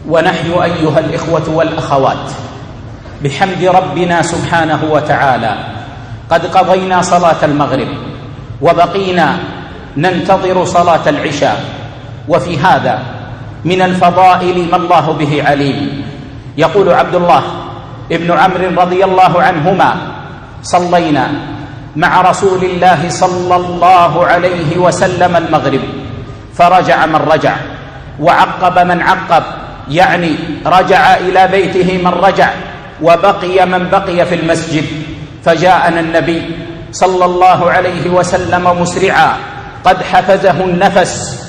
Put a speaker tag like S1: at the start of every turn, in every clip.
S1: ونحن أيها الإخوة والأخوات بحمد ربنا سبحانه وتعالى قد قضينا صلاة المغرب وبقينا ننتظر صلاة العشاء، وفي هذا من الفضائل ما الله به عليم. يقول عبد الله ابن عمرو رضي الله عنهما: صلينا مع رسول الله صلى الله عليه وسلم المغرب فرجع من رجع وعقب من عقب، يعني رجع إلى بيته من رجع وبقي من بقي في المسجد. فجاءنا النبي صلى الله عليه وسلم مسرعا قد حفزه النفس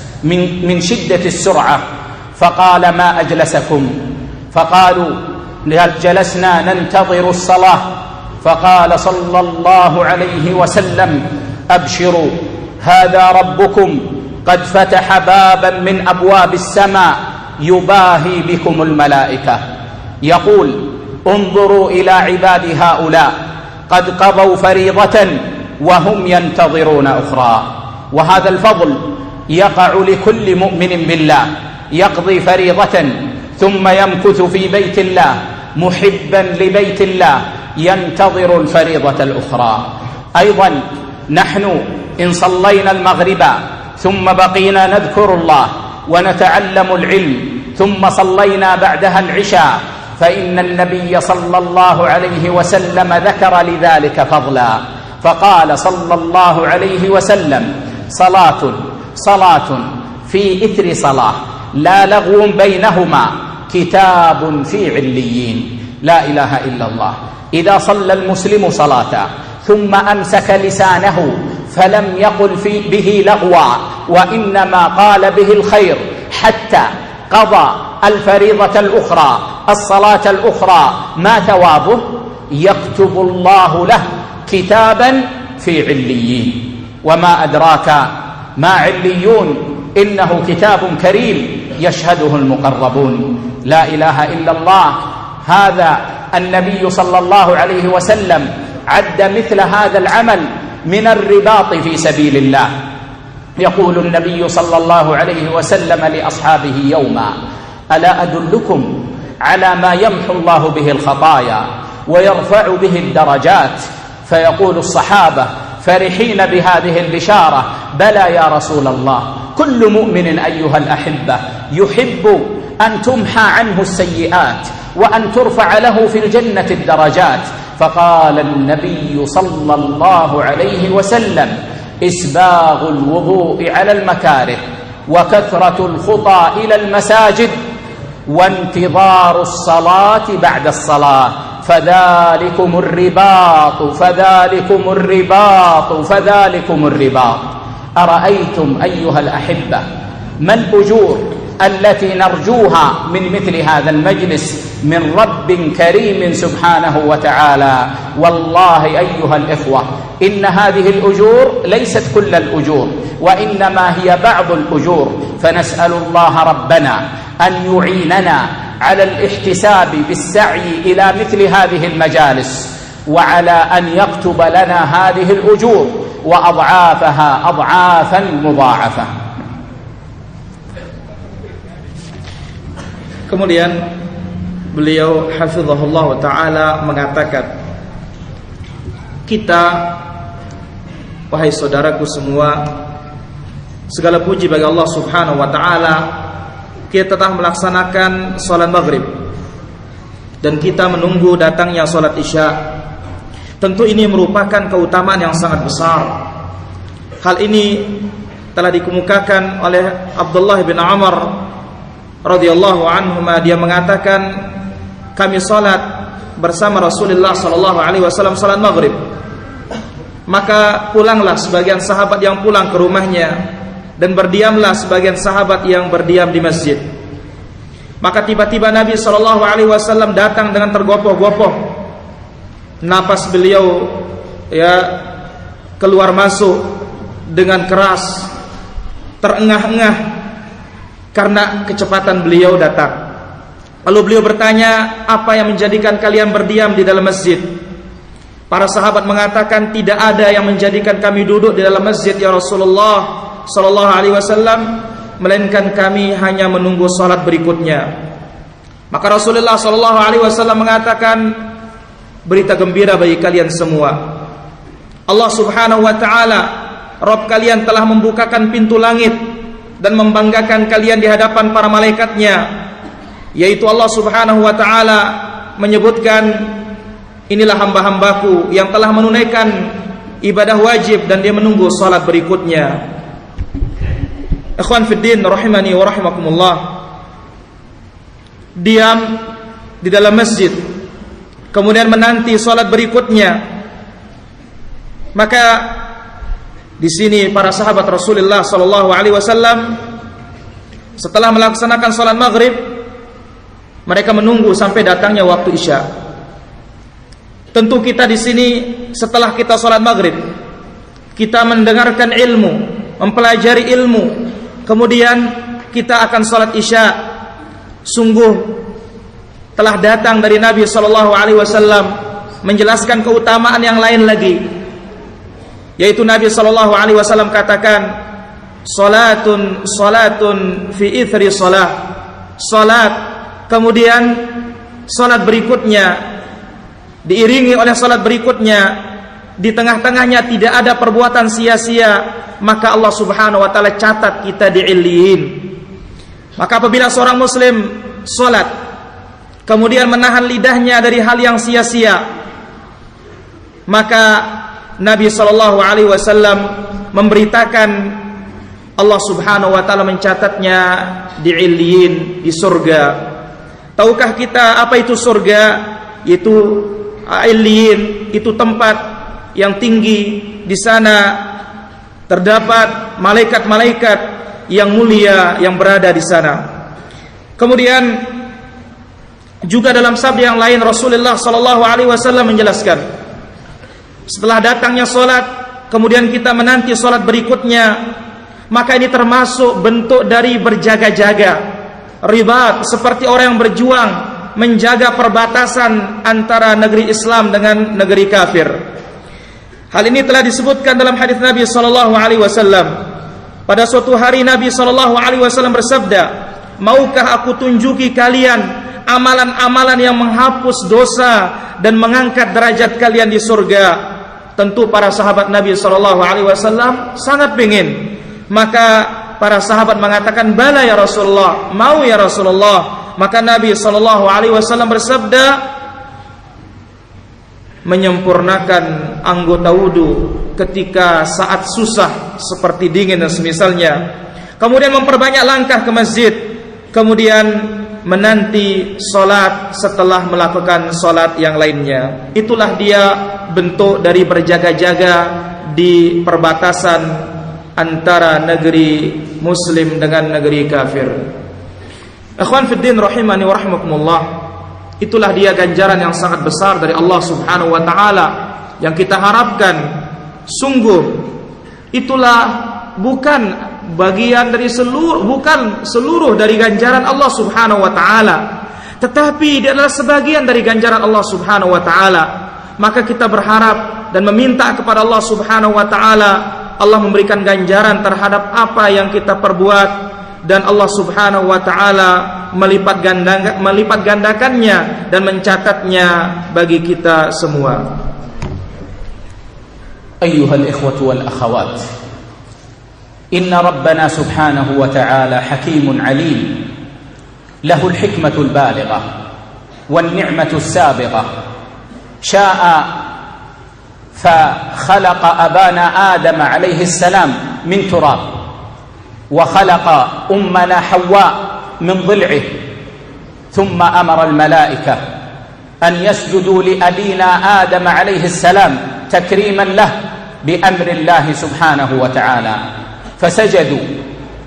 S1: من شدة السرعة، فقال: ما أجلسكم؟ فقالوا: جلسنا ننتظر الصلاة. فقال صلى الله عليه وسلم: أبشروا، هذا ربكم قد فتح بابا من أبواب السماء يباهي بكم الملائكة، يقول: انظروا إلى عباد هؤلاء قد قضوا فريضة وهم ينتظرون أخرى. وهذا الفضل يقع لكل مؤمن بالله يقضي فريضة ثم يمكث في بيت الله محبا لبيت الله ينتظر الفريضة الأخرى. أيضا نحن إن صلينا المغرب ثم بقينا نذكر الله ونتعلم العلم ثم صلينا بعدها العشاء، فإن النبي صلى الله عليه وسلم ذكر لذلك فضلا، فقال صلى الله عليه وسلم: صلاة في إثر صلاة لا لغو بينهما كتاب في عليين. لا إله إلا الله. إذا صلى المسلم صلاة ثم أمسك لسانه فلم يقل به لغوا وإنما قال به الخير حتى قضى الفريضة الأخرى الصلاة الأخرى، ما ثوابه؟ يكتب الله له كتابا في عليين. وما أدراك ما عليون؟ إنه كتاب كريم يشهده المقربون. لا إله إلا الله. هذا النبي صلى الله عليه وسلم عد مثل هذا العمل من الرباط في سبيل الله. يقول النبي صلى الله عليه وسلم لأصحابه يوما: ألا أدلكم على ما يمحو الله به الخطايا ويرفع به الدرجات؟ فيقول الصحابة فرحين بهذه البشارة: بلى يا رسول الله، كل مؤمن أيها الأحبة يحب أن تمحى عنه السيئات وأن ترفع له في الجنة الدرجات. فقال النبي صلى الله عليه وسلم: إسباغ الوضوء على المكاره وكثرة الخطى إلى المساجد وانتظار الصلاة بعد الصلاة، فذلكم الرباط فذلكم الرباط فذلكم الرباط. أرأيتم أيها الأحبة ما الأجور التي نرجوها من مثل هذا المجلس من رب كريم سبحانه وتعالى؟ والله أيها الإخوة إن هذه الأجور ليست كل الأجور، وإنما هي بعض الأجور. فنسأل الله ربنا أن يعيننا على الاحتساب بالسعي إلى مثل هذه المجالس، وعلى أن يكتب لنا هذه الأجور وأضعافها أضعافا مضاعفة.
S2: Kemudian beliau hafizahullah ta'ala mengatakan, kita, wahai saudaraku semua, segala puji bagi Allah subhanahu wa ta'ala, kita telah melaksanakan salat maghrib dan kita menunggu datangnya salat isya. Tentu ini merupakan keutamaan yang sangat besar. Hal ini telah dikemukakan oleh Abdullah bin Amr radhiyallahu anhuma. Dia mengatakan, kami salat bersama Rasulullah sallallahu alaihi wasallam salat maghrib. Maka pulanglah sebagian sahabat yang pulang ke rumahnya dan berdiamlah sebagian sahabat yang berdiam di masjid. Maka tiba-tiba Nabi sallallahu alaihi wasallam datang dengan tergopoh-gopoh. Napas beliau keluar masuk dengan keras, terengah-engah karena kecepatan beliau datang. Lalu beliau bertanya, apa yang menjadikan kalian berdiam di dalam masjid? Para sahabat mengatakan, tidak ada yang menjadikan kami duduk di dalam masjid ya Rasulullah sallallahu alaihi wasallam, melainkan kami hanya menunggu salat berikutnya. Maka Rasulullah SAW mengatakan, berita gembira bagi kalian semua. Allah Subhanahu wa Ta'ala, Rabb kalian telah membukakan pintu langit dan membanggakan kalian di hadapan para malaikatnya, yaitu Allah Subhanahu wa Ta'ala menyebutkan, inilah hamba-hambaku yang telah menunaikan ibadah wajib dan dia menunggu salat berikutnya. Ikhwan fiddin rahimani wa rahimakumullah, diam di dalam masjid kemudian menanti salat berikutnya. Maka di sini para sahabat Rasulullah sallallahu alaihi wasallam setelah melaksanakan salat maghrib, mereka menunggu sampai datangnya waktu Isya. Tentu kita di sini setelah kita salat maghrib, kita mendengarkan ilmu, mempelajari ilmu, kemudian kita akan salat Isya. Sungguh telah datang dari Nabi sallallahu alaihi wasallam menjelaskan keutamaan yang lain lagi, yaitu Nabi sallallahu alaihi wasallam katakan, salatun fi ithri salat. Salat kemudian salat berikutnya diiringi oleh salat berikutnya, di tengah-tengahnya tidak ada perbuatan sia-sia, maka Allah Subhanahu wa Ta'ala catat kita di illiyin. Maka apabila seorang muslim salat kemudian menahan lidahnya dari hal yang sia-sia, maka Nabi sallallahu alaihi wasallam memberitakan Allah Subhanahu wa Ta'ala mencatatnya di illiyin, di surga. Tahukah kita apa itu surga? Itu illiyin, itu tempat yang tinggi. Di sana terdapat malaikat-malaikat yang mulia yang berada di sana. Kemudian juga dalam sabda yang lain Rasulullah sallallahu alaihi wasallam menjelaskan, setelah datangnya salat kemudian kita menanti salat berikutnya, maka ini termasuk bentuk dari berjaga-jaga, ribat, seperti orang yang berjuang menjaga perbatasan antara negeri Islam dengan negeri kafir. Hal ini telah disebutkan dalam hadis Nabi sallallahu alaihi wasallam. Pada suatu hari Nabi sallallahu alaihi wasallam bersabda, "Maukah aku tunjuki kalian amalan-amalan yang menghapus dosa dan mengangkat derajat kalian di surga?" Tentu para sahabat Nabi sallallahu alaihi wasallam sangat ingin. Maka para sahabat mengatakan, "Bala ya Rasulullah, mau ya Rasulullah." Maka Nabi sallallahu alaihi wasallam bersabda, menyempurnakan anggota wudu ketika saat susah seperti dingin dan semisalnya, kemudian memperbanyak langkah ke masjid, kemudian menanti salat setelah melakukan salat yang lainnya. Itulah dia bentuk dari berjaga-jaga di perbatasan antara negeri muslim dengan negeri kafir. Ikhwan fiddin rahimani wa rahimakumullah, itulah dia ganjaran yang sangat besar dari Allah Subhanahu wa Ta'ala yang kita harapkan. Sungguh itulah bukan bagian dari bukan seluruh dari ganjaran Allah Subhanahu wa Ta'ala, tetapi dia adalah sebagian dari ganjaran Allah Subhanahu wa Ta'ala. Maka kita berharap dan meminta kepada Allah Subhanahu wa Ta'ala, Allah memberikan ganjaran terhadap apa yang kita perbuat, dan Allah Subhanahu wa Ta'ala melipat gandakannya dan mencatatnya bagi kita semua.
S1: Ayyuhal ikhwatu wal akhawat, inna rabbana subhanahu wa ta'ala hakimun alim, lahul hikmatul balighah wan ni'matus sabighah, sya'a فخلق أبانا آدم عليه السلام من تراب، وخلق أمنا حواء من ضلعه، ثم أمر الملائكة أن يسجدوا لأبينا آدم عليه السلام تكريما له بأمر الله سبحانه وتعالى، فسجدوا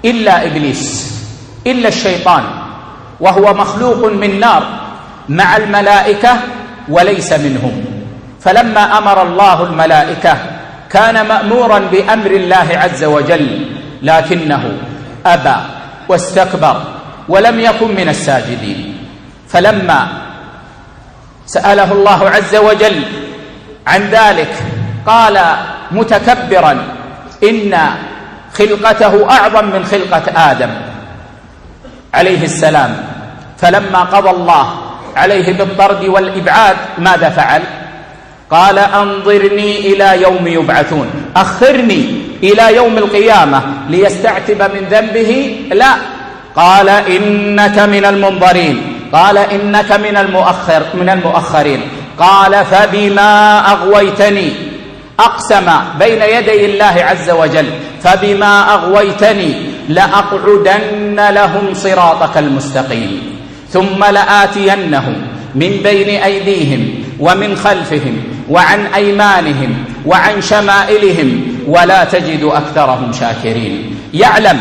S1: إلا إبليس، إلا الشيطان، وهو مخلوق من نار مع الملائكة وليس منهم. فلما أمر الله الملائكة كان مأمورا بأمر الله عز وجل، لكنه أبى واستكبر ولم يكن من الساجدين. فلما سأله الله عز وجل عن ذلك قال متكبرا إن خلقته أعظم من خلقة آدم عليه السلام، فلما قضى الله عليه بالطرد والإبعاد ماذا فعل؟ قال أنظرني إلى يوم يبعثون، أخرني إلى يوم القيامة ليستعتب من ذنبه؟ لا، قال إنك من المنظرين، قال إنك من المؤخرين. قال فبما أغويتني، أقسم بين يدي الله عز وجل، فبما أغويتني لأقعدن لهم صراطك المستقيم ثم لآتينهم من بين أيديهم ومن خلفهم وعن أيمانهم وعن شمائلهم ولا تجد أكثرهم شاكرين. يعلم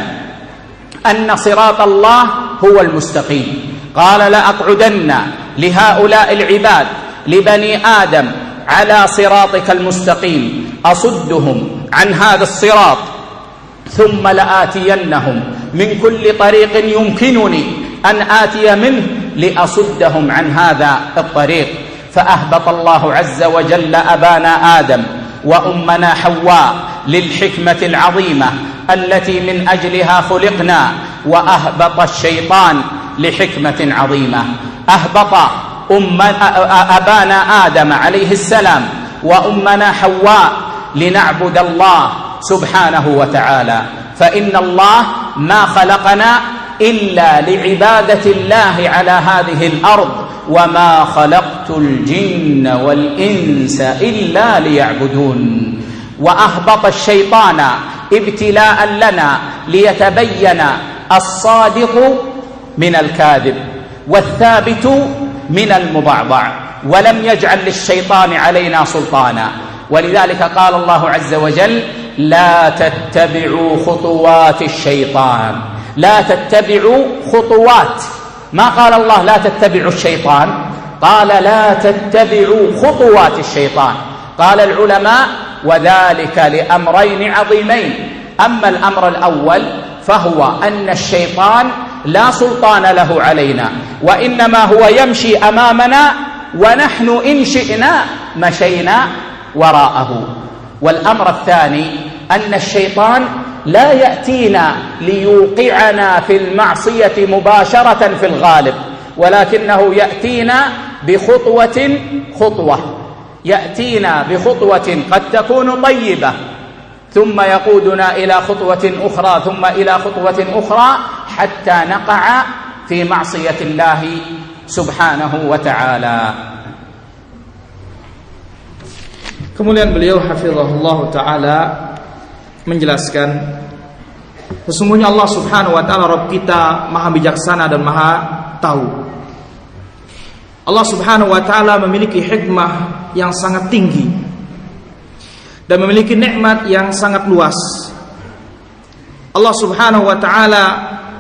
S1: أن صراط الله هو المستقيم. قال لأقعدن لهؤلاء العباد لبني آدم على صراطك المستقيم، أصدهم عن هذا الصراط ثم لآتينهم من كل طريق يمكنني أن آتي منه لأصدهم عن هذا الطريق. فأهبط الله عز وجل أبانا آدم وأمنا حواء للحكمة العظيمة التي من أجلها خلقنا، وأهبط الشيطان لحكمة عظيمة. أهبط أبانا آدم عليه السلام وأمنا حواء لنعبد الله سبحانه وتعالى، فإن الله ما خلقنا إلا لعبادة الله على هذه الأرض، وما خلقت الجن والإنس إلا ليعبدون. وأهبط الشيطان ابتلاء لنا ليتبين الصادق من الكاذب والثابت من المضعضع، ولم يجعل للشيطان علينا سلطانا. ولذلك قال الله عز وجل لا تتبعوا خطوات الشيطان، لا تتبعوا خطوات، ما قال الله لا تتبعوا الشيطان، قال لا تتبعوا خطوات الشيطان. قال العلماء وذلك لأمرين عظيمين. أما الأمر الأول فهو أن الشيطان لا سلطان له علينا، وإنما هو يمشي أمامنا ونحن إن شئنا مشينا وراءه. والأمر الثاني أن الشيطان لا يأتينا ليوقعنا في المعصية مباشرة في الغالب، ولكنه يأتينا بخطوة خطوة، يأتينا بخطوة قد تكون طيبة ثم يقودنا إلى خطوة أخرى ثم إلى خطوة أخرى حتى نقع في معصية الله سبحانه وتعالى.
S2: Kemudian beliau hafizahullah ta'ala menjelaskan, sesungguhnya Allah subhanahu wa ta'ala Rabb kita maha bijaksana dan maha tahu. Allah subhanahu wa ta'ala memiliki hikmah yang sangat tinggi dan memiliki nikmat yang sangat luas. Allah subhanahu wa ta'ala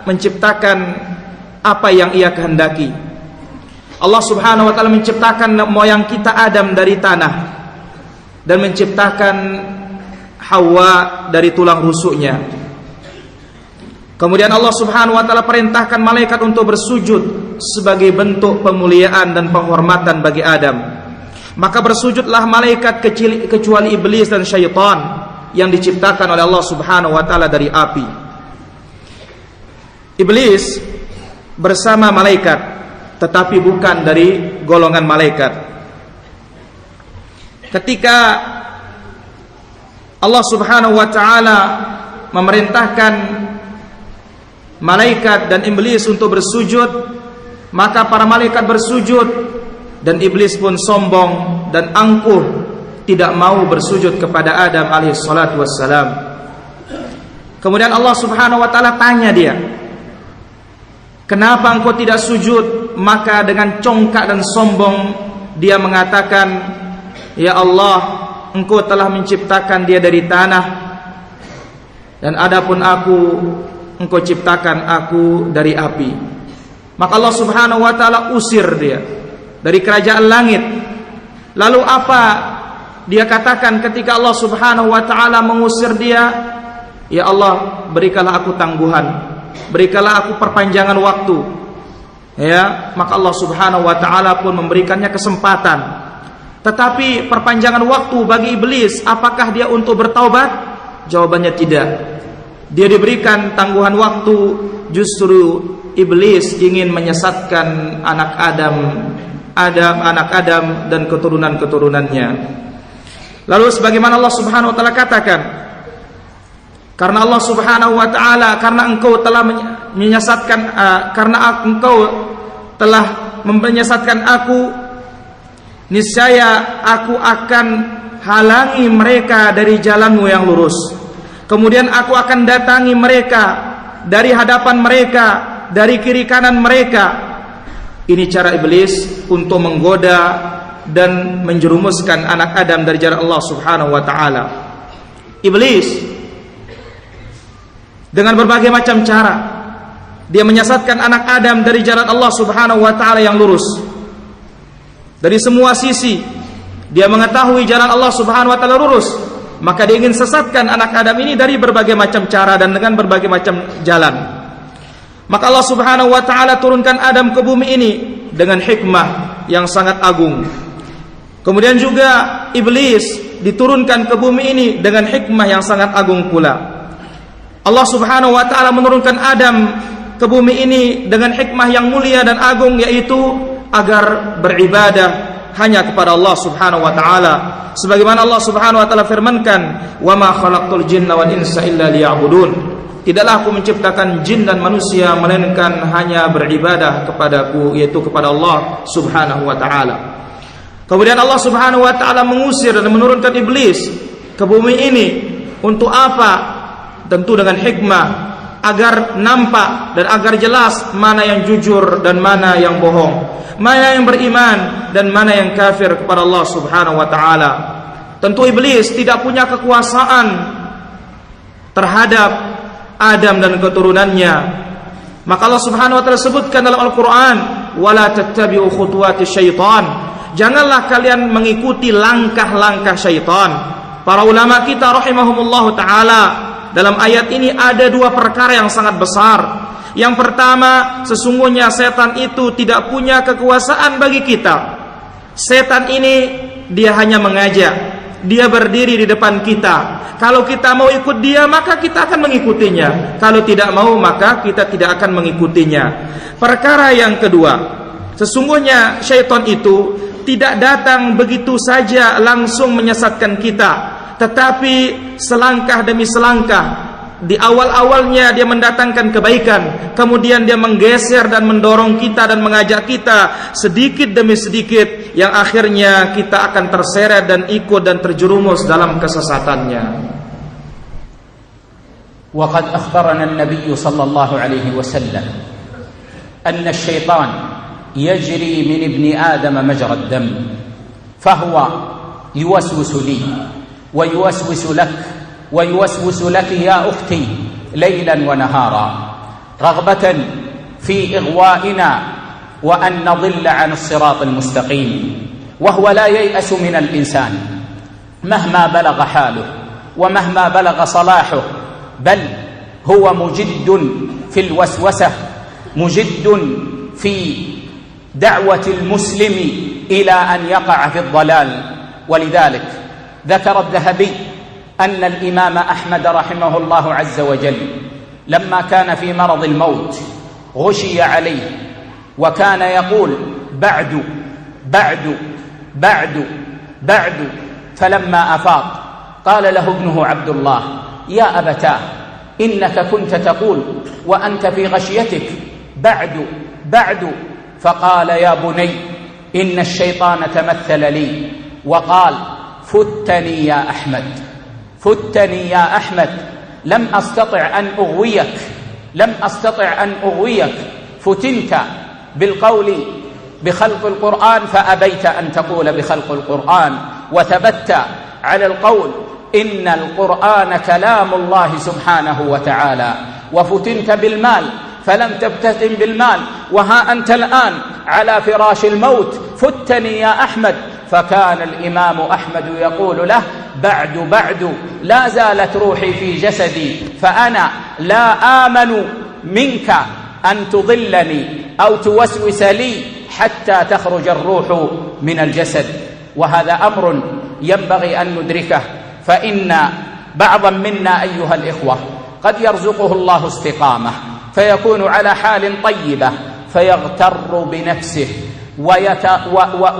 S2: menciptakan apa yang ia kehendaki. Allah subhanahu wa ta'ala menciptakan moyang kita Adam dari tanah dan menciptakan Hawa dari tulang rusuknya. Kemudian Allah subhanahu wa ta'ala perintahkan malaikat untuk bersujud sebagai bentuk pemuliaan dan penghormatan bagi Adam. Maka bersujudlah malaikat kecuali iblis dan syaitan yang diciptakan oleh Allah subhanahu wa ta'ala dari api. Iblis bersama malaikat tetapi bukan dari golongan malaikat. Ketika Allah subhanahu wa ta'ala memerintahkan malaikat dan iblis untuk bersujud, maka para malaikat bersujud dan iblis pun sombong dan angkuh tidak mau bersujud kepada Adam alaihi salatu wassalam. Kemudian Allah subhanahu wa ta'ala tanya dia, kenapa engkau tidak sujud? Maka dengan congkak dan sombong dia mengatakan, ya Allah, engkau telah menciptakan dia dari tanah, dan adapun aku, engkau ciptakan aku dari api. Maka Allah subhanahu wa ta'ala usir dia dari kerajaan langit. Lalu apa dia katakan ketika Allah subhanahu wa ta'ala mengusir dia? Ya Allah, berikanlah aku tangguhan, berikanlah aku perpanjangan waktu. Ya, maka Allah subhanahu wa ta'ala pun memberikannya kesempatan. Tetapi perpanjangan waktu bagi iblis, apakah dia untuk bertaubat? Jawabannya tidak. Dia diberikan tangguhan waktu, justru iblis ingin menyesatkan anak Adam dan keturunan-keturunannya. Lalu sebagaimana Allah Subhanahu wa taala katakan, karena Allah Subhanahu wa taala, karena engkau telah menyesatkan karena engkau telah menyesatkan aku, niscaya aku akan halangi mereka dari jalanmu yang lurus. Kemudian aku akan datangi mereka dari hadapan mereka, dari kiri kanan mereka. Ini cara iblis untuk menggoda dan menjerumuskan anak Adam dari jalan Allah Subhanahu wa taala. Iblis dengan berbagai macam cara dia menyesatkan anak Adam dari jalan Allah Subhanahu wa taala yang lurus. Dari semua sisi dia mengetahui jalan Allah Subhanahu wa taala lurus, maka dia ingin sesatkan anak Adam ini dari berbagai macam cara dan dengan berbagai macam jalan. Maka Allah Subhanahu wa taala turunkan Adam ke bumi ini dengan hikmah yang sangat agung. Kemudian juga iblis diturunkan ke bumi ini dengan hikmah yang sangat agung pula. Allah Subhanahu wa taala menurunkan Adam ke bumi ini dengan hikmah yang mulia dan agung, yaitu agar beribadah hanya kepada Allah Subhanahu wa taala. Sebagaimana Allah Subhanahu wa taala firmankan, "Wa ma khalaqtul jinna wal insa illa liya'budun." Tidaklah aku menciptakan jin dan manusia melainkan hanya beribadah kepadaku, yaitu kepada Allah Subhanahu wa taala. Kemudian Allah Subhanahu wa taala mengusir dan menurunkan iblis ke bumi ini untuk apa? Tentu dengan hikmah, agar nampak dan agar jelas mana yang jujur dan mana yang bohong, mana yang beriman dan mana yang kafir kepada Allah Subhanahu wa taala. Tentu iblis tidak punya kekuasaan terhadap Adam dan keturunannya. Maka Allah Subhanahu wa taala sebutkan dalam Al-Qur'an, "Wala tattabi'u khutuwati syaitan." Janganlah kalian mengikuti langkah-langkah syaitan. Para ulama kita rahimahumullah taala, dalam ayat ini ada dua perkara yang sangat besar. Yang pertama, sesungguhnya setan itu tidak punya kekuasaan bagi kita. Setan ini dia hanya mengajak, dia berdiri di depan kita. Kalau kita mau ikut dia, maka kita akan mengikutinya. Kalau tidak mau, maka kita tidak akan mengikutinya. Perkara yang kedua, sesungguhnya syaitan itu tidak datang begitu saja langsung menyesatkan kita, tetapi selangkah demi selangkah. Di awal-awalnya dia mendatangkan kebaikan, kemudian dia menggeser dan mendorong kita dan mengajak kita sedikit demi sedikit, yang akhirnya kita akan terseret dan ikut dan terjerumus dalam kesesatannya.
S1: Wa qad akhbarana an-nabiy sallallahu alaihi wasallam anna asy-syaitan yajri min ibni Adam majra ad-dam, fahuwa yuwaswisu li wa yuwaswisu lak ويوسوس لك يا أختي ليلا ونهارا رغبة في إغوائنا وأن نضل عن الصراط المستقيم، وهو لا ييأس من الإنسان مهما بلغ حاله ومهما بلغ صلاحه، بل هو مجد في الوسوسة، مجد في دعوة المسلم إلى أن يقع في الضلال. ولذلك ذكر الذهبي أن الإمام أحمد رحمه الله عز وجل لما كان في مرض الموت غشي عليه وكان يقول بعد بعد بعد بعد، فلما أفاق قال له ابنه عبد الله: يا أبتاه إنك كنت تقول وأنت في غشيتك بعد بعد. فقال: يا بني إن الشيطان تمثل لي وقال: فتني يا أحمد، فتني يا أحمد، لم أستطع أن أغويك، لم أستطع أن أغويك، فتنت بالقول بخلق القرآن فأبيت أن تقول بخلق القرآن، وثبت على القول إن القرآن كلام الله سبحانه وتعالى، وفتنت بالمال فلم تبتسم بالمال، وها أنت الآن على فراش الموت، فتني يا أحمد. فكان الإمام أحمد يقول له: بعد بعد، لا زالت روحي في جسدي، فأنا لا آمن منك أن تضلني أو توسوس لي حتى تخرج الروح من الجسد. وهذا أمر ينبغي أن ندركه، فإن بعضا منا أيها الإخوة قد يرزقه الله استقامة فيكون على حال طيبة فيغتر بنفسه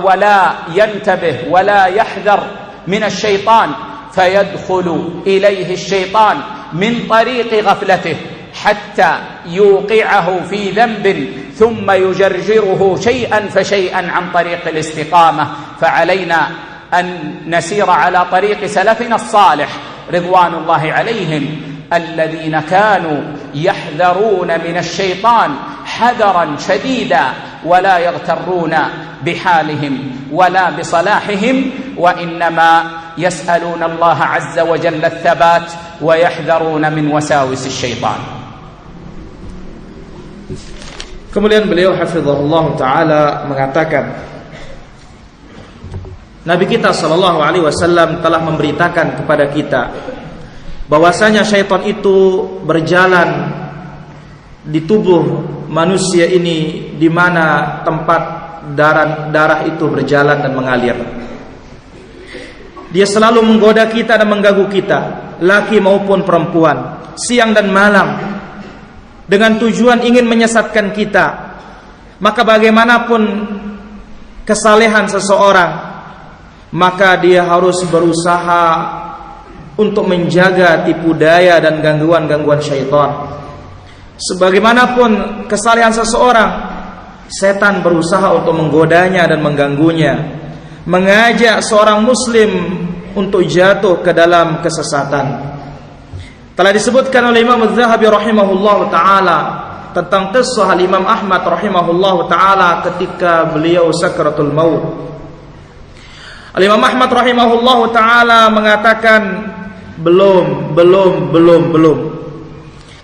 S1: ولا ينتبه ولا يحذر من الشيطان، فيدخل إليه الشيطان من طريق غفلته حتى يوقعه في ذنب ثم يجرجره شيئا فشيئا عن طريق الاستقامة. فعلينا أن نسير على طريق سلفنا الصالح رضوان الله عليهم الذين كانوا يحذرون من الشيطان حذرا شديدا ولا يغترون بحالهم ولا بصلاحهم، وإنما يسألون الله عز وجل الثبات ويحذرون من وساوس الشيطان.
S2: Kemudian beliau hafizahullah ta'ala mengatakan, Nabi kita sallallahu alaihi wasallam telah memberitakan kepada kita bahwasanya syaitan itu berjalan di tubuh manusia ini di mana tempat darah itu berjalan dan mengalir. Dia selalu menggoda kita dan mengganggu kita, laki maupun perempuan, siang dan malam, dengan tujuan ingin menyesatkan kita. Maka bagaimanapun kesalehan seseorang, maka dia harus berusaha untuk menjaga tipu daya dan gangguan-gangguan syaitan. Sebagaimanapun kesalehan seseorang, setan berusaha untuk menggodanya dan mengganggunya, mengajak seorang muslim untuk jatuh ke dalam kesesatan. Telah disebutkan oleh Imam Az-Zahabi rahimahullah ta'ala tentang kisah Imam Ahmad rahimahullah ta'ala ketika beliau sakratul maut. Imam Ahmad rahimahullah ta'ala mengatakan belum.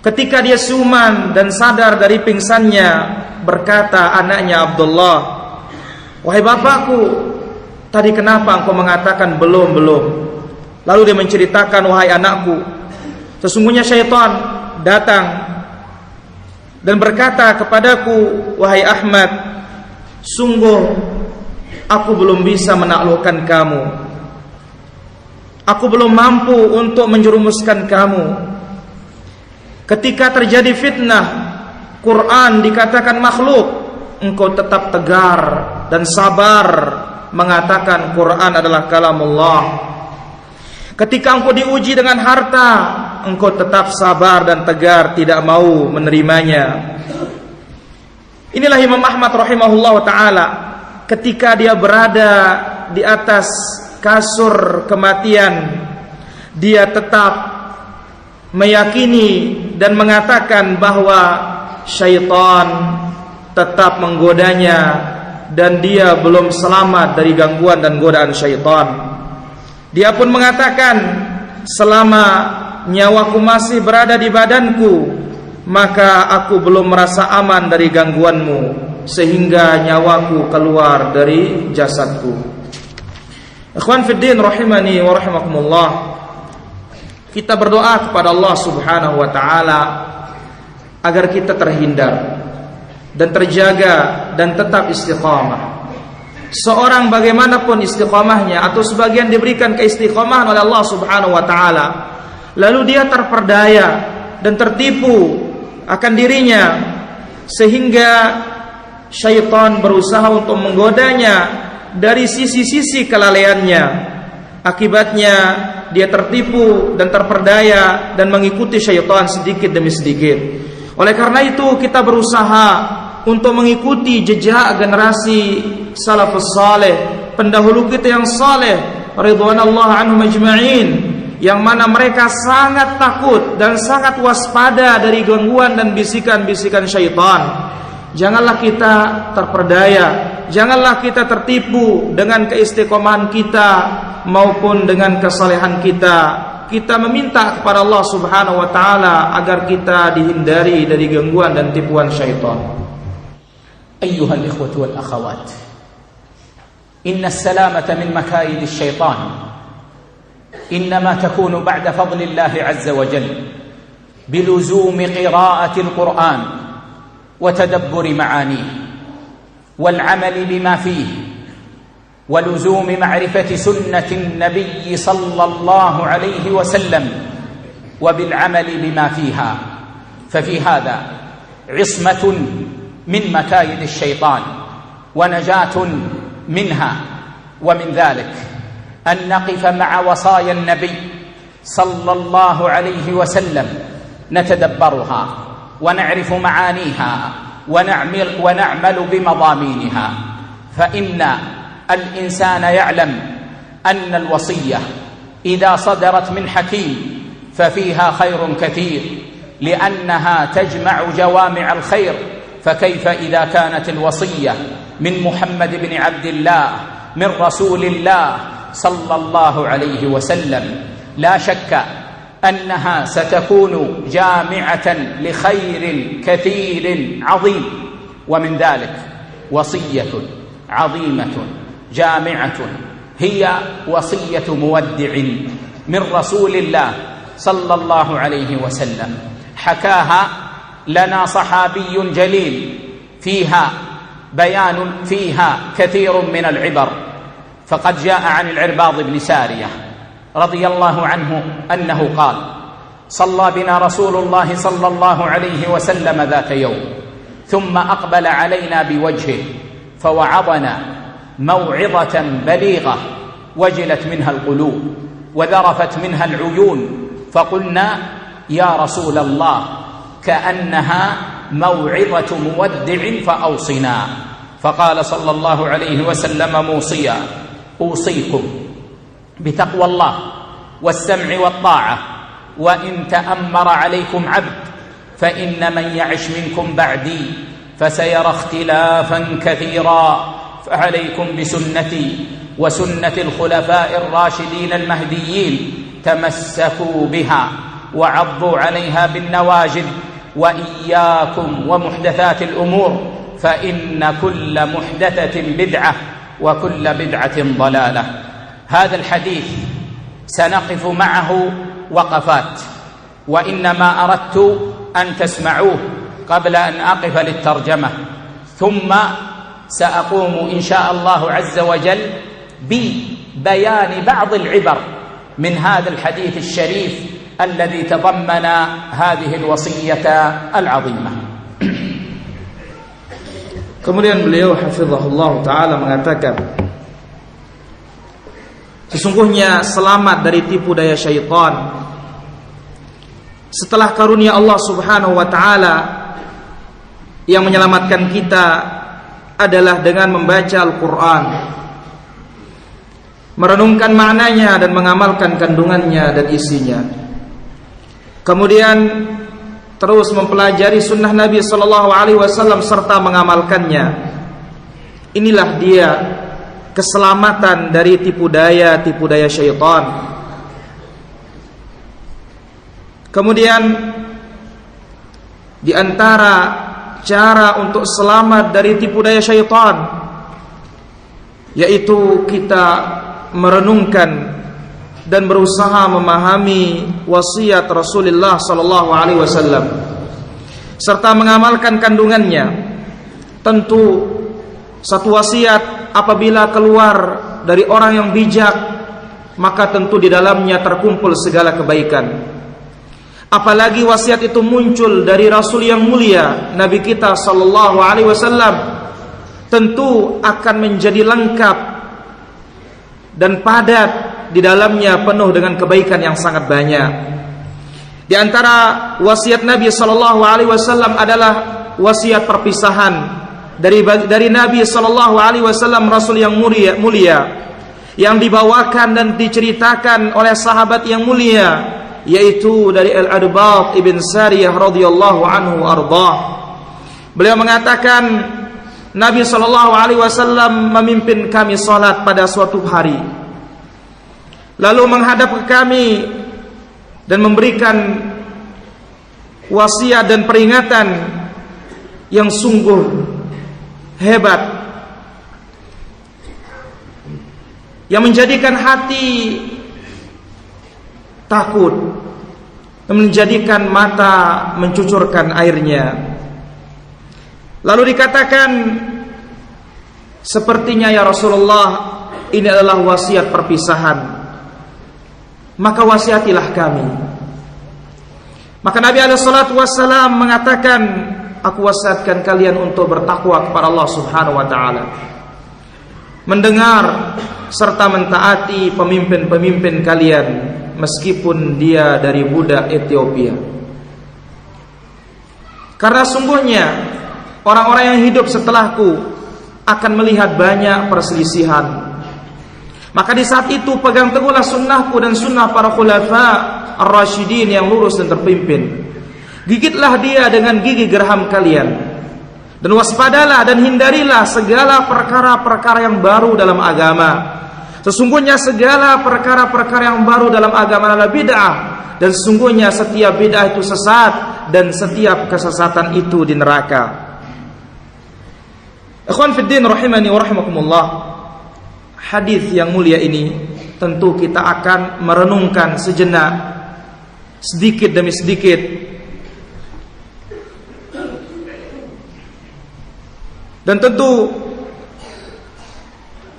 S2: Ketika dia siuman dan sadar dari pingsannya, berkata anaknya Abdullah, "Wahai bapakku, tadi kenapa engkau mengatakan belum?" Lalu dia menceritakan, "Wahai anakku, sesungguhnya syaitan datang dan berkata kepadaku, wahai Ahmad, sungguh aku belum bisa menaklukkan kamu. Aku belum mampu untuk menjerumuskan kamu. Ketika terjadi fitnah, Quran dikatakan makhluk, engkau tetap tegar dan sabar mengatakan Quran adalah kalamullah. Ketika engkau diuji dengan harta, engkau tetap sabar dan tegar tidak mau menerimanya." Inilah Imam Ahmad rahimahullah ta'ala ketika dia berada di atas kasur kematian, dia tetap meyakini dan mengatakan bahwa syaitan tetap menggodanya dan dia belum selamat dari gangguan dan godaan syaitan. Dia pun mengatakan, selama nyawaku masih berada di badanku, maka aku belum merasa aman dari gangguanmu, sehingga nyawaku keluar dari jasadku. Ikhwan fiddin rahimani wa rahimakumullah, kita berdoa kepada Allah subhanahu wa ta'ala agar kita terhindar dan terjaga dan tetap istiqamah. Seorang bagaimanapun istiqamahnya, atau sebagian diberikan keistiqamahan oleh Allah subhanahu wa ta'ala, lalu dia terperdaya dan tertipu akan dirinya, sehingga syaitan berusaha untuk menggodanya dari sisi-sisi kelalaiannya. Akibatnya dia tertipu dan terperdaya dan mengikuti syaitan sedikit demi sedikit. Oleh karena itu kita berusaha untuk mengikuti jejak generasi salafus saleh, pendahulu kita yang saleh ridwanallahu anhum ajma'in, yang mana mereka sangat takut dan sangat waspada dari gangguan dan bisikan-bisikan syaitan. Janganlah kita terperdaya, janganlah kita tertipu dengan keistiqomahan kita maupun dengan kesalehan kita. Kita meminta kepada Allah subhanahu wa ta'ala agar kita dihindari dari gangguan dan tipuan syaitan.
S1: أيها الإخوة والأخوات، إن السلامة من مكايد الشيطان إنما تكون بعد فضل الله عز وجل بلزوم قراءة القرآن وتدبر معانيه والعمل بما فيه ولزوم معرفة سنة النبي صلى الله عليه وسلم وبالعمل بما فيها. ففي هذا عصمة من مكايد الشيطان ونجاة منها. ومن ذلك أن نقف مع وصايا النبي صلى الله عليه وسلم نتدبرها ونعرف معانيها ونعمل بمضامينها، فإن الإنسان يعلم أن الوصية إذا صدرت من حكيم ففيها خير كثير، لأنها تجمع جوامع الخير. فكيف إذا كانت الوصية من محمد بن عبد الله من رسول الله صلى الله عليه وسلم؟ لا شك أنها ستكون جامعة لخير كثير عظيم. ومن ذلك وصية عظيمة جامعة هي وصية مودع من رسول الله صلى الله عليه وسلم، حكاها لنا صحابي جليل فيها كثير من العبر. فقد جاء عن العرباض بن سارية رضي الله عنه أنه قال: صلى بنا رسول الله صلى الله عليه وسلم ذات يوم، ثم أقبل علينا بوجهه فوعظنا موعظة بليغة وجلت منها القلوب وذرفت منها العيون، فقلنا: يا رسول الله، كأنها موعظة مودع فأوصنا. فقال صلى الله عليه وسلم موصيا: أوصيكم بتقوى الله والسمع والطاعة، وإن تأمر عليكم عبد، فإن من يعش منكم بعدي فسيرى اختلافا كثيرا، فعليكم بسنتي وسنة الخلفاء الراشدين المهديين، تمسكوا بها وعضوا عليها بالنواجذ، وإياكم ومحدثات الأمور، فإن كل محدثة بدعة وكل بدعة ضلالة. هذا الحديث سنقف معه وقفات، وإنما أردت أن تسمعوه قبل أن أقف للترجمة، ثم سأقوم إن شاء الله عز وجل ببيان بعض العبر من هذا الحديث الشريف الذي تضمن هذه الوصية العظيمة.
S2: Kemudian beliau hafizahullah ta'ala mengatakan, sesungguhnya selamat dari tipu daya syaitan setelah karunia Allah subhanahu wa ta'ala yang menyelamatkan kita adalah dengan membaca Al-Quran, merenungkan maknanya dan mengamalkan kandungannya dan isinya, kemudian terus mempelajari sunnah Nabi SAW serta mengamalkannya. Inilah dia keselamatan dari tipu daya syaitan. Kemudian di antara cara untuk selamat dari tipu daya syaitan yaitu kita merenungkan dan berusaha memahami wasiat Rasulullah sallallahu alaihi wasallam serta mengamalkan kandungannya. Tentu satu wasiat apabila keluar dari orang yang bijak, maka tentu di dalamnya terkumpul segala kebaikan. Apalagi wasiat itu muncul dari Rasul yang mulia, Nabi kita sallallahu alaihi wasallam, tentu akan menjadi lengkap dan padat, di dalamnya penuh dengan kebaikan yang sangat banyak. Di antara wasiat Nabi sallallahu alaihi wasallam adalah wasiat perpisahan dari Nabi sallallahu alaihi wasallam, Rasul yang mulia yang dibawakan dan diceritakan oleh sahabat yang mulia, yaitu dari Al-Irbad ibn Sariyah radhiyallahu anhu arda. Beliau mengatakan, Nabi sallallahu alaihi wasallam memimpin kami salat pada suatu hari, lalu menghadap ke kami dan memberikan wasiat dan peringatan yang sungguh hebat, yang menjadikan hati takut, menjadikan mata mencucurkan airnya. Lalu dikatakan, sepertinya ya Rasulullah, ini adalah wasiat perpisahan, maka wasiatilah kami. Maka Nabi alaihi salatu wassalam mengatakan, aku wasiatkan kalian untuk bertakwa kepada Allah Subhanahu wa taala. Mendengar serta mentaati pemimpin-pemimpin kalian meskipun dia dari budak Ethiopia. Karena sungguhnya orang-orang yang hidup setelahku akan melihat banyak perselisihan. Maka di saat itu pegang teguhlah sunnahku dan sunnah para khulafa ar-rasyidin yang lurus dan terpimpin. Gigitlah dia dengan gigi geraham kalian. Dan waspadalah dan hindarilah segala perkara-perkara yang baru dalam agama. Sesungguhnya segala perkara-perkara yang baru dalam agama adalah bid'ah. Dan sesungguhnya setiap bid'ah itu sesat, dan setiap kesesatan itu di neraka. Ikhwan fiddin rahimani wa rahimakumullah. Hadis yang mulia ini tentu kita akan merenungkan sejenak, sedikit demi sedikit. Dan tentu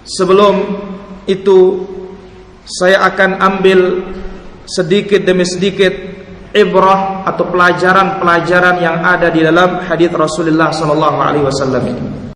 S2: sebelum itu saya akan ambil sedikit demi sedikit ibrah atau pelajaran-pelajaran yang ada di dalam hadis Rasulullah sallallahu alaihi wasallam ini.